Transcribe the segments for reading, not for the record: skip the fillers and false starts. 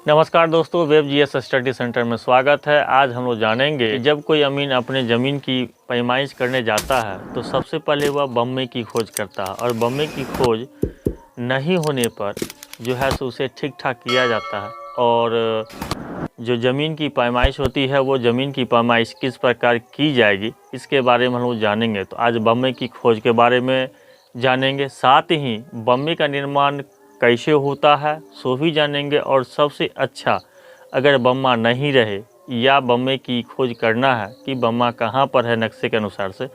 नमस्कार दोस्तों, web GS study centre में स्वागत है। आज हम लोग जानेंगे कि जब कोई अमीन अपने ज़मीन की पैमाइश करने जाता है तो सबसे पहले वह बम्मे की खोज करता है और बम्मे की खोज नहीं होने पर जो है सो उसे ठीक ठाक किया जाता है। और जो ज़मीन की पैमाइश होती है वो ज़मीन की पैमाइश किस प्रकार की जाएगी इसके बारे में हम लोग जानेंगे। तो आज बम्मे की खोज के बारे में जानेंगे, साथ ही बम्मे का निर्माण कैसे होता है सो भी जानेंगे। और सबसे अच्छा, अगर बम्मा नहीं रहे या बम्मे की खोज करना है कि बम्मा कहाँ पर है नक्शे के अनुसार से,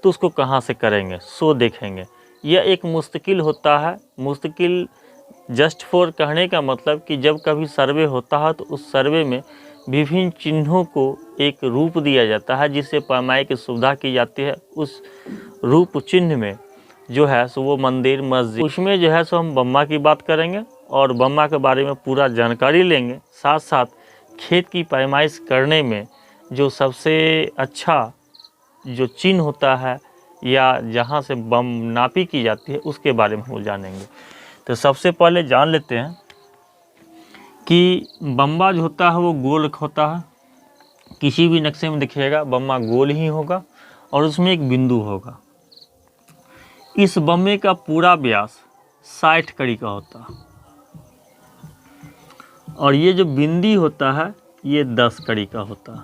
तो उसको कहाँ से करेंगे सो देखेंगे। यह एक मुश्किल होता है। मुश्किल जस्ट फॉर कहने का मतलब कि जब कभी सर्वे होता है तो उस सर्वे में विभिन्न चिन्हों को एक रूप दिया जाता है जिससे पैमाई की सुविधा की जाती है। उस रूप चिन्ह में जो है सो वो मंदिर, मस्जिद, उसमें जो है सो हम बम्मा की बात करेंगे और बम्मा के बारे में पूरा जानकारी लेंगे। साथ साथ खेत की पैमाइश करने में जो सबसे अच्छा जो चिन्ह होता है या जहाँ से बम नापी की जाती है उसके बारे में हम जानेंगे। तो सबसे पहले जान लेते हैं कि बम्बा जो होता है वो गोल होता है। किसी भी नक्शे में देखिएगा बम्मा गोल ही होगा और उसमें एक बिंदु होगा। इस बम्मे का पूरा व्यास 60 कड़ी का होता है और ये जो बिंदी होता है ये 10 कड़ी का होता है।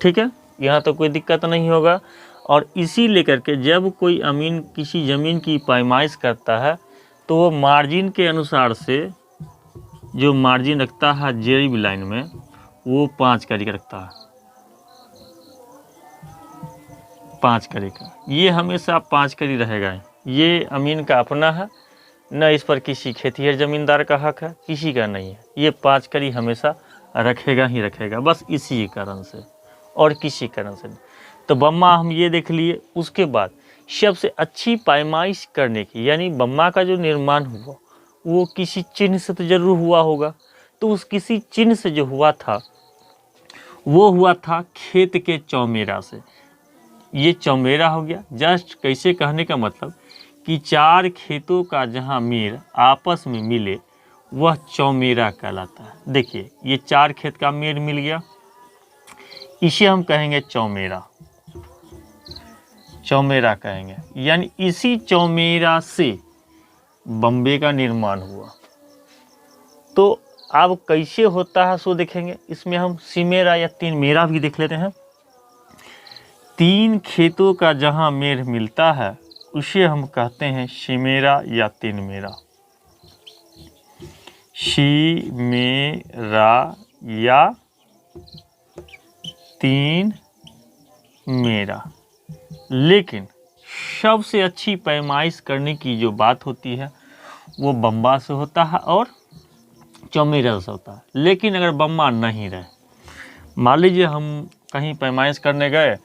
ठीक है, यहाँ तो कोई दिक्कत नहीं होगा। और इसी लेकर के जब कोई अमीन किसी ज़मीन की पैमाइश करता है तो वो मार्जिन के अनुसार से जो मार्जिन रखता है जेरी लाइन में वो 5 कड़ी का रखता है। 5 कड़ी का ये हमेशा 5 कड़ी रहेगा। ये अमीन का अपना है, न इस पर किसी खेतिहर ज़मींदार का हक है, किसी का नहीं है। ये 5 कड़ी हमेशा रखेगा ही रखेगा, बस इसी कारण से और किसी कारण से नहीं। तो बम्मा हम ये देख लिए। उसके बाद सबसे अच्छी पैमाइश करने की, यानी बम्मा का जो निर्माण हुआ वो किसी चिन्ह से तो जरूर हुआ होगा। तो उस किसी चिन्ह से जो हुआ था वो हुआ था खेत के चौमेरा से। ये चौमेरा हो गया। जस्ट कैसे कहने का मतलब कि 4 खेतों का जहाँ मेड़ आपस में मिले वह चौमेरा कहलाता है। देखिए ये 4 खेत का मेड़ मिल गया, इसे हम कहेंगे चौमेरा। चौमेरा कहेंगे, यानी इसी चौमेरा से बम्बे का निर्माण हुआ। तो अब कैसे होता है सो देखेंगे। इसमें हम सिमेरा या 3 मेरा भी देख लेते हैं। 3 खेतों का जहाँ मेड़ मिलता है उसे हम कहते हैं सिमेरा या 3 मेरा। सिमेरा या 3 मेरा। लेकिन सबसे अच्छी पैमाइश करने की जो बात होती है वो बम्बा से होता है और चौमेरा से होता है। लेकिन अगर बम्बा नहीं रहे, मान लीजिए हम कहीं पैमाइश करने गए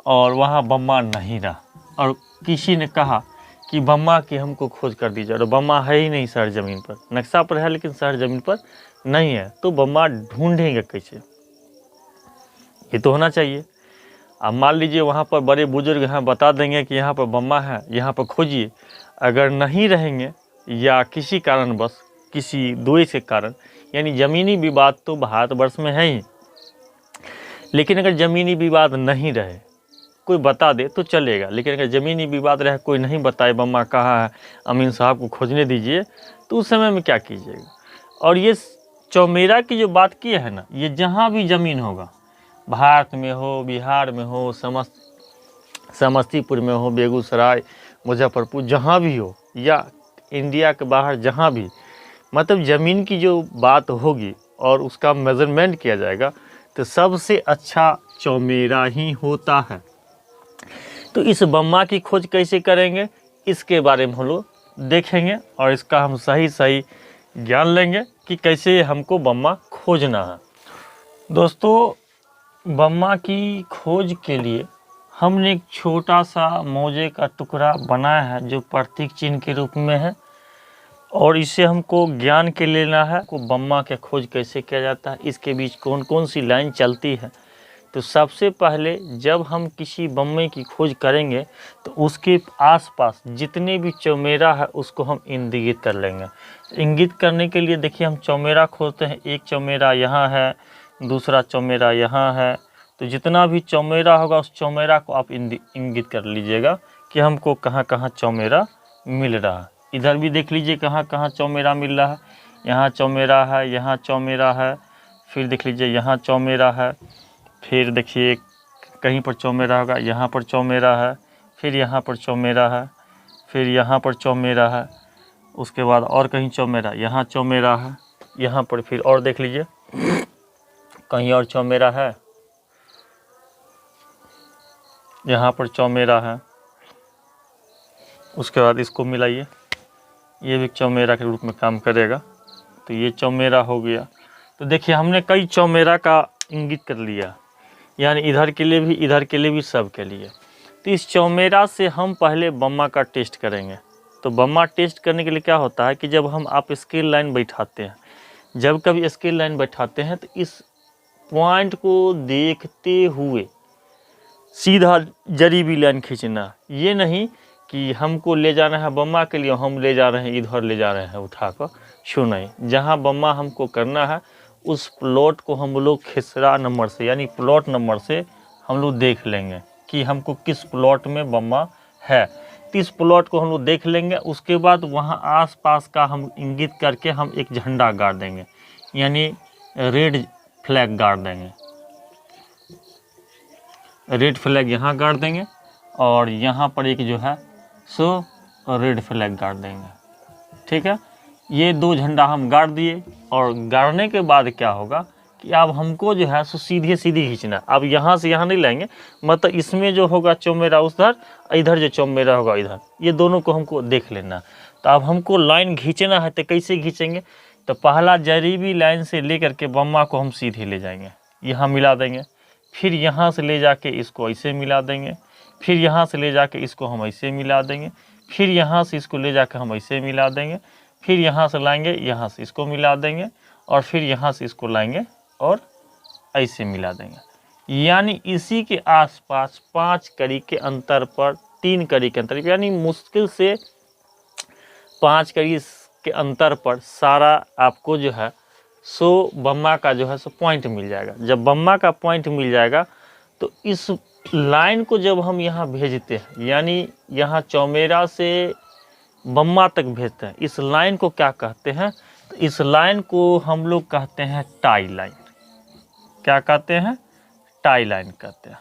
और वहाँ बम्मा नहीं रहा और किसी ने कहा कि बम्मा की हमको खोज कर दीजिए, और बम्मा है ही नहीं शहर ज़मीन पर, नक्शा पर है लेकिन शहर ज़मीन पर नहीं है, तो बम्मा ढूंढेंगे कैसे? ये तो होना चाहिए। अब मान लीजिए वहाँ पर बड़े बुजुर्ग हैं, बता देंगे कि यहाँ पर बम्मा है, यहाँ पर खोजिए। अगर नहीं रहेंगे या किसी कारणवश, किसी दुई के कारण, यानी ज़मीनी विवाद तो भारतवर्ष में है ही, लेकिन अगर ज़मीनी विवाद नहीं रहे, कोई बता दे तो चलेगा। लेकिन अगर ज़मीनी विवाद रहे, कोई नहीं बताए बम्मा कहाँ है, अमीन साहब को खोजने दीजिए, तो उस समय में क्या कीजिएगा? और ये चौमेरा की जो बात की है ना, ये जहाँ भी ज़मीन होगा, भारत में हो, बिहार में हो, समस्तीपुर में हो, बेगूसराय, मुजफ्फरपुर, जहाँ भी हो, या इंडिया के बाहर जहाँ भी, मतलब ज़मीन की जो बात होगी और उसका मेज़रमेंट किया जाएगा तो सबसे अच्छा चौमेरा ही होता है। तो इस बम्मा की खोज कैसे करेंगे इसके बारे में हम लोग देखेंगे और इसका हम सही ज्ञान लेंगे कि कैसे हमको बम्मा खोजना है। दोस्तों, बम्मा की खोज के लिए हमने एक छोटा सा मोजे का टुकड़ा बनाया है जो प्रतीक चिन्ह के रूप में है, और इसे हमको ज्ञान के लेना है को बम्मा के खोज कैसे किया जाता है, इसके बीच कौन कौन सी लाइन चलती है, तो सबसे पहले जब हम किसी बम्मे की खोज करेंगे तो उसके आसपास जितने भी चौमेरा है उसको हम इंगित कर लेंगे। इंगित करने के लिए देखिए हम चौमेरा खोजते हैं, एक चौमेरा यहाँ है, दूसरा चौमेरा यहाँ है, तो जितना भी चौमेरा होगा उस चौमेरा को आप इंगित कर लीजिएगा कि हमको कहाँ कहाँ चौमेरा मिल रहा है। इधर भी देख लीजिए कहाँ कहाँ चौमेरा मिल रहा है, यहाँ चौमेरा है, यहाँ चौमेरा है, फिर देख लीजिए यहाँ चौमेरा है, फिर देखिए कहीं पर चौमेरा होगा, यहाँ पर चौमेरा है, फिर यहाँ पर चौमेरा है, फिर यहाँ पर चौमेरा है, उसके बाद और कहीं चौमेरा, यहाँ चौमेरा है, यहाँ पर फिर और देख लीजिए कहीं और चौमेरा है, यहाँ पर चौमेरा है। उसके बाद इसको मिलाइए, ये भी चौमेरा के रूप में काम करेगा, तो ये चौमेरा हो गया। तो देखिए हमने कई चौमेरा का इंगित कर लिया, यानी इधर के लिए भी, इधर के लिए भी, सब के लिए। तो इस चौमेरा से हम पहले बम्मा का टेस्ट करेंगे। तो बम्मा टेस्ट करने के लिए क्या होता है कि जब हम आप स्केल लाइन बैठाते हैं, जब कभी स्केल लाइन बैठाते हैं तो इस पॉइंट को देखते हुए सीधा जरीबी लाइन खींचना, ये नहीं कि हमको ले जाना है बम्मा के लिए हम ले जा रहे हैं इधर ले जा रहे हैं उठाकर, छू नहीं। जहाँ बम्मा हमको करना है उस प्लॉट को हम लोग खेसरा नंबर से यानी प्लॉट नंबर से हम लोग देख लेंगे कि हमको किस प्लॉट में बम्मा है। तो इस प्लॉट को हम लोग देख लेंगे, उसके बाद वहाँ आसपास का हम इंगित करके हम एक झंडा गाड़ देंगे, यानी रेड फ्लैग गाड़ देंगे। रेड फ्लैग यहाँ गाड़ देंगे और यहाँ पर एक जो है सो रेड फ्लैग गाड़ देंगे। ठीक है, ये दो झंडा हम गाड़ दिए और गाड़ने के बाद क्या होगा कि अब हमको जो है सो सीधे सीधे खींचना। अब यहाँ से यहाँ नहीं लाएंगे, मतलब इसमें जो होगा चौमेरा उधर, इधर जो चौमेरा होगा इधर, ये दोनों को हमको देख लेना। तो अब हमको लाइन खींचना है, तो कैसे खींचेंगे? तो पहला जरीबी लाइन से लेकर के बम्मा को हम सीधे ले जाएंगे, यहाँ मिला देंगे, फिर यहाँ से ले जाके इसको ऐसे मिला देंगे, फिर यहाँ से ले जाके इसको हम ऐसे मिला देंगे, फिर यहाँ से इसको ले जाकर हम ऐसे मिला देंगे, फिर यहाँ से लाएंगे, यहाँ से इसको मिला देंगे और फिर यहाँ से इसको लाएंगे और ऐसे मिला देंगे। यानी इसी के आसपास 5 कड़ी के अंतर पर, 3 कड़ी के अंतर, यानी मुश्किल से 5 कड़ी के अंतर पर सारा आपको जो है सो बम्मा का जो है सो पॉइंट मिल जाएगा। जब बम्मा का पॉइंट मिल जाएगा तो इस लाइन को जब हम यहाँ भेजते हैं, यानी यहाँ चौमेरा से बम्मा तक भेजते हैं, इस लाइन को क्या कहते हैं? तो इस लाइन को हम लोग कहते हैं टाई लाइन। क्या कहते हैं? टाई लाइन कहते हैं।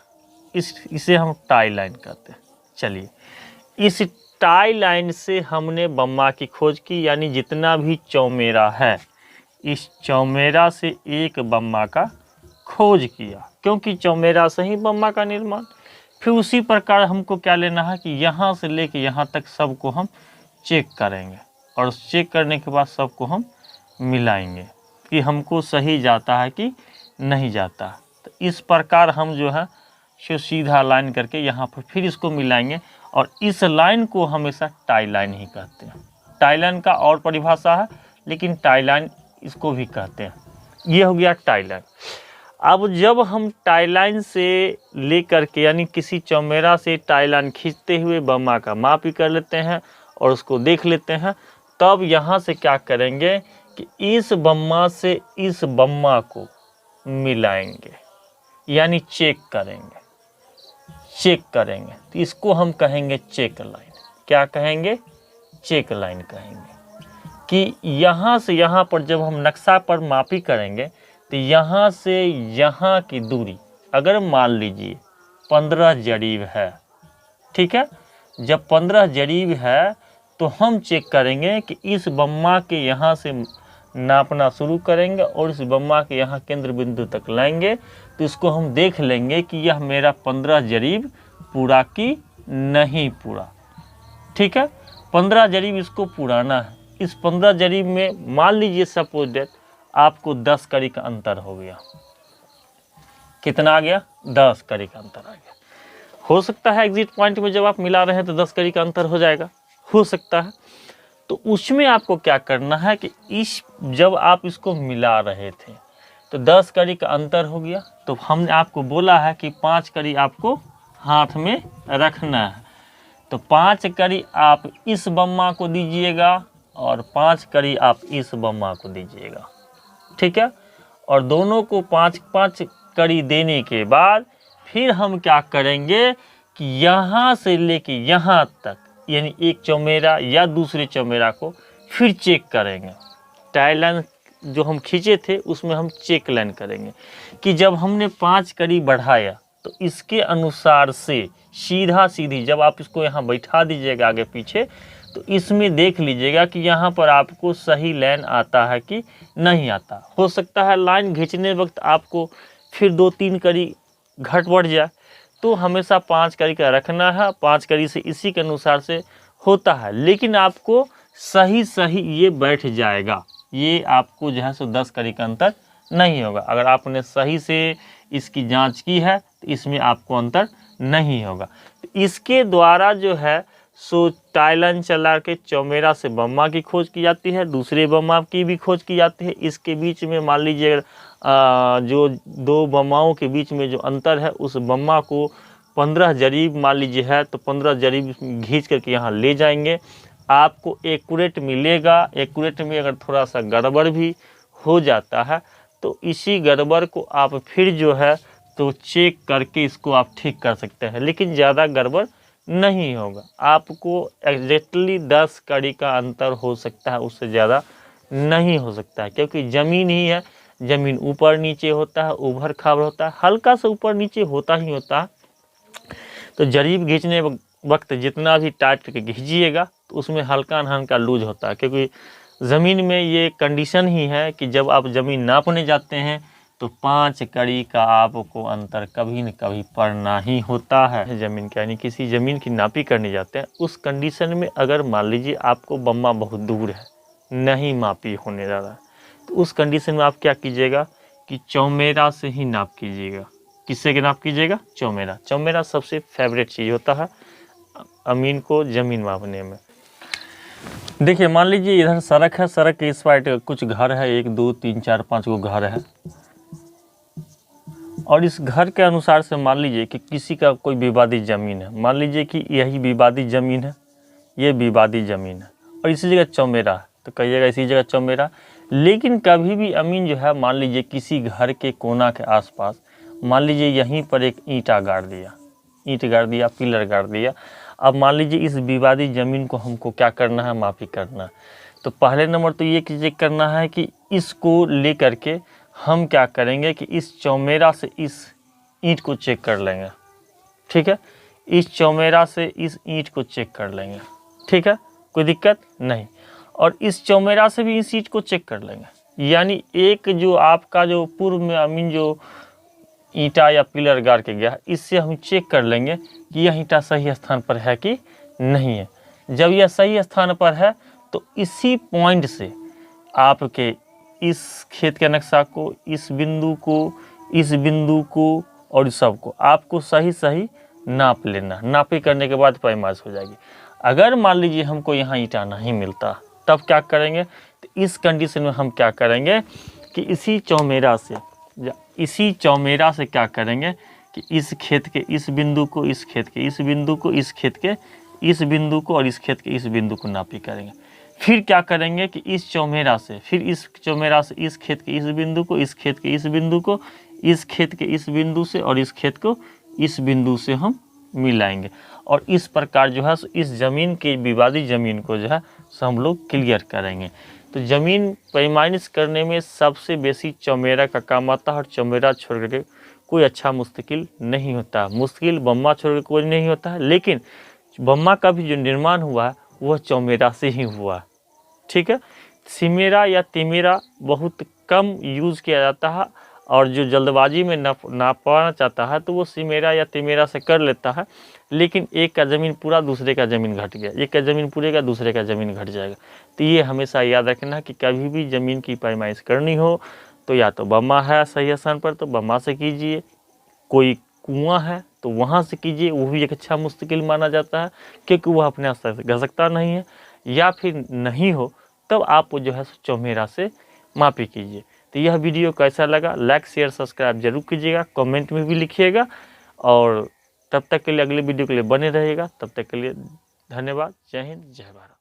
इसे हम टाई लाइन कहते हैं। चलिए, इस टाई लाइन से हमने बम्मा की खोज की, यानी जितना भी चौमेरा है इस चौमेरा से एक बम्मा का खोज किया, क्योंकि चौमेरा से ही बम्मा का निर्माण। फिर उसी प्रकार हमको क्या लेना है कि यहाँ से लेके यहाँ तक सबको हम चेक करेंगे और चेक करने के बाद सबको हम मिलाएंगे कि हमको सही जाता है कि नहीं जाता। तो इस प्रकार हम जो है सो सीधा लाइन करके यहाँ पर फिर इसको मिलाएंगे और इस लाइन को हमेशा टाई लाइन ही कहते हैं। टाई लाइन का और परिभाषा है, लेकिन टाई लाइन इसको भी कहते हैं। ये हो गया टाई लाइन। अब जब हम टाई लाइन से लेकर के यानी किसी चौमेरा से टाई लाइन खींचते हुए बम्मा का माप ही कर लेते हैं और उसको देख लेते हैं, तब यहाँ से क्या करेंगे कि इस बम्मा से इस बम्मा को मिलाएंगे, यानी चेक करेंगे। चेक करेंगे तो इसको हम कहेंगे चेक लाइन। क्या कहेंगे? चेक लाइन कहेंगे। कि यहाँ से यहाँ पर जब हम नक्शा पर मापी करेंगे तो यहाँ से यहाँ की दूरी अगर मान लीजिए 15 जरीब है, ठीक है, जब 15 जरीब है तो हम चेक करेंगे कि इस बम्मा के यहाँ से नापना शुरू करेंगे और इस बम्मा के यहाँ केंद्र बिंदु तक लाएंगे। तो इसको हम देख लेंगे कि यह मेरा 15 जरीब पूरा कि नहीं पूरा। ठीक है, 15 जरीब इसको पुराना है। इस 15 जरीब में मान लीजिए सपोज डेट आपको 10 कड़ी का अंतर हो गया। कितना आ गया? 10 कड़ी का अंतर आ गया। हो सकता है एग्जिट पॉइंट में जब आप मिला रहे हैं तो 10 कड़ी का अंतर हो जाएगा, हो सकता है। तो उसमें आपको क्या करना है कि जब आप इसको मिला रहे थे तो 10 कड़ी का अंतर हो गया। तो हमने आपको बोला है कि 5 कड़ी आपको हाथ में रखना है। तो 5 कड़ी आप इस बम्मा को दीजिएगा और 5 कड़ी आप इस बम्मा को दीजिएगा, ठीक है। और दोनों को 5-5 कड़ी देने के बाद फिर हम क्या करेंगे कि यहाँ से लेके यहाँ तक, यानी एक चौमेरा या दूसरे चौमेरा को फिर चेक करेंगे। टाई लाइन जो हम खींचे थे उसमें हम चेक लाइन करेंगे कि जब हमने 5 कड़ी बढ़ाया तो इसके अनुसार से सीधा सीधी जब आप इसको यहाँ बैठा दीजिएगा आगे पीछे, तो इसमें देख लीजिएगा कि यहाँ पर आपको सही लाइन आता है कि नहीं आता। हो सकता है लाइन खींचने वक्त आपको फिर 2-3 कड़ी घट बढ़ जाए, तो हमेशा 5 कड़ी का रखना है। 5 कड़ी से इसी के अनुसार से होता है, लेकिन आपको सही सही ये बैठ जाएगा। ये आपको जो है सो 10 कड़ी का अंतर नहीं होगा। अगर आपने सही से इसकी जांच की है तो इसमें आपको अंतर नहीं होगा। तो इसके द्वारा जो है सो टाई लाइन चला के चौमेरा से बम्मा की खोज की जाती है, दूसरे बम्मा की भी खोज की जाती है। इसके बीच में मान लीजिए जो 2 बम्माओं के बीच में जो अंतर है उस बम्मा को 15 जरीब मान लीजिए है, तो 15 जरीब घींच करके यहाँ ले जाएंगे, आपको एक्यूरेट मिलेगा। एक्यूरेट में अगर थोड़ा सा गड़बड़ भी हो जाता है तो इसी गड़बड़ को आप फिर जो है तो चेक करके इसको आप ठीक कर सकते हैं, लेकिन ज़्यादा गड़बड़ नहीं होगा। आपको एग्जैक्टली 10 कड़ी का अंतर हो सकता है, उससे ज़्यादा नहीं हो सकता है, क्योंकि ज़मीन ही है। ज़मीन ऊपर नीचे होता है, उभर खाबर होता है, हल्का सा ऊपर नीचे होता ही होता है। तो जरीब खींचने वक्त जितना भी टाइट करके खींचिएगा तो उसमें हल्का हल्का लूज होता है, क्योंकि ज़मीन में ये कंडीशन ही है कि जब आप ज़मीन नापने जाते हैं तो 5 कड़ी का आपको अंतर कभी न कभी पड़ना ही होता है ज़मीन का। यानी किसी ज़मीन की नापी करने जाते हैं, उस कंडीशन में अगर मान लीजिए आपको बम्मा बहुत दूर है, नहीं मापी होने जा रहा है, तो उस कंडीशन में आप क्या कीजिएगा कि चौमेरा से ही नाप कीजिएगा। किससे के नाप कीजिएगा? चौमेरा। चौमेरा सबसे फेवरेट चीज़ होता है अमीन को ज़मीन मापने में। देखिए मान लीजिए इधर सड़क है, सड़क के इस साइड कुछ घर है, 1 2 3 4 5 गो घर है, और इस घर के अनुसार से मान लीजिए कि किसी का कोई विवादित ज़मीन है। मान लीजिए कि यही विवादित ज़मीन है, ये विवादित ज़मीन है, और इसी जगह चौमेरा है, तो कहिएगा इसी जगह चौमेरा। लेकिन कभी भी अमीन जो है मान लीजिए किसी घर के कोना के आसपास मान लीजिए यहीं पर एक ईंटा गाड़ दिया, ईंट गाड़ दिया, पिलर गाड़ दिया। अब मान लीजिए इस विवादित ज़मीन को हमको क्या करना है? मापी करना है। तो पहले नंबर तो ये चेक करना है कि इसको ले करके हम क्या करेंगे कि इस चौमेरा से इस ईंट को चेक कर लेंगे, ठीक है। इस चौमेरा से इस ईंट को चेक कर लेंगे, ठीक है, कोई दिक्कत नहीं। और इस चौमेरा से भी इस ईंट को चेक कर लेंगे। यानी एक जो आपका जो पूर्व में अमीन जो ईंटा या पिलर गाड़ के गया, इससे हम चेक कर लेंगे कि यह ईंटा सही स्थान पर है कि नहीं है। जब यह सही स्थान पर है तो इसी पॉइंट से आपके इस खेत के नक्शा को, इस बिंदु को, इस बिंदु को और इस सब को आपको सही सही नाप लेना। नापी करने के बाद पैमाइश हो जाएगी। अगर मान लीजिए हमको यहाँ ईंटा नहीं मिलता, तब क्या करेंगे? तो इस कंडीशन में हम क्या करेंगे कि इसी चौमेरा से क्या करेंगे कि इस खेत के इस बिंदु को, इस खेत के इस बिंदु को, इस खेत के इस बिंदु को और इस खेत के इस बिंदु को नापी करेंगे। फिर क्या करेंगे कि इस चौमेरा से, फिर इस चौमेरा से इस खेत के इस बिंदु को, इस खेत के इस बिंदु को, इस खेत के इस बिंदु से और इस खेत को इस बिंदु से हम मिलाएंगे। और इस प्रकार जो है इस ज़मीन के विवादित ज़मीन को जो है हम लोग क्लियर करेंगे। तो ज़मीन पैमाइश करने में सबसे बेसी चौमेरा का काम आता है, और चौमेरा छोड़ करके कोई अच्छा मुश्किल नहीं होता। मुश्किल बम्मा छोड़ कर कोई नहीं होता है, लेकिन बम्मा का भी जो निर्माण हुआ है वह चौमेरा से ही हुआ है, ठीक है। सिमेरा या तिमेरा बहुत कम यूज़ किया जाता है, और जो जल्दबाजी में नापना चाहता है तो वो सिमेरा या तिमेरा से कर लेता है। लेकिन एक का ज़मीन पूरा, दूसरे का ज़मीन घट गया, एक का ज़मीन पूरे का, दूसरे का ज़मीन घट जाएगा। तो ये हमेशा याद रखना कि कभी भी ज़मीन की पैमाइश करनी हो तो या तो बम्मा है सही स्थान पर तो बम्मा से कीजिए, कोई कुआं है तो वहाँ से कीजिए, वो भी एक अच्छा मुश्किल माना जाता है क्योंकि वह अपने स्तर से घसकता नहीं है। या फिर नहीं हो तब आप जो है चौमेरा से मापी कीजिए। तो यह वीडियो कैसा लगा लाइक शेयर सब्सक्राइब जरूर कीजिएगा, कमेंट में भी लिखिएगा। और तब तक के लिए अगले वीडियो के लिए बने रहिएगा। तब तक के लिए धन्यवाद। जय हिंद, जय भारत।